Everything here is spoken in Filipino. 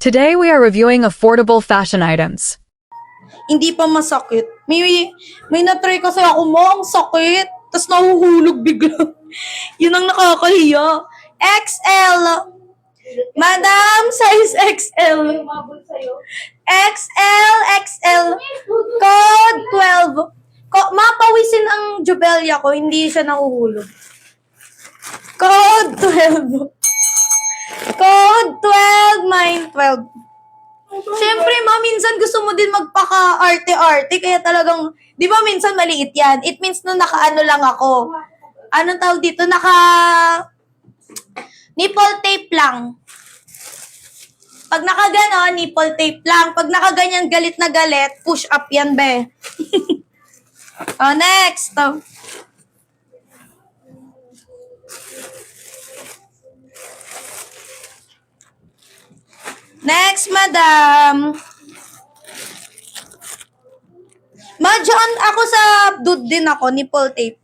Today we are reviewing affordable fashion items. Hindi pa masakit. May na-try kasi ako mo, ang sakit. Tapos nahuhulog bigla. Yun ang nakakahiya. XL. Madam, size XL. XL. Code 12. Mapawisin ang Jubelia ko, hindi siya nahuhulog. Code 12. Code 12, 912. Siyempre, minsan gusto mo din magpaka-arte-arte, kaya talagang, di ba minsan maliit yan? It means na naka-ano lang ako. Anong tawag dito? Nipple tape lang. Pag nakagano, nipple tape lang. Pag nakaganyan, galit na galit, push up yan, be. Next. Next, madam. Madyan ako sa dude din ako, nipple tape.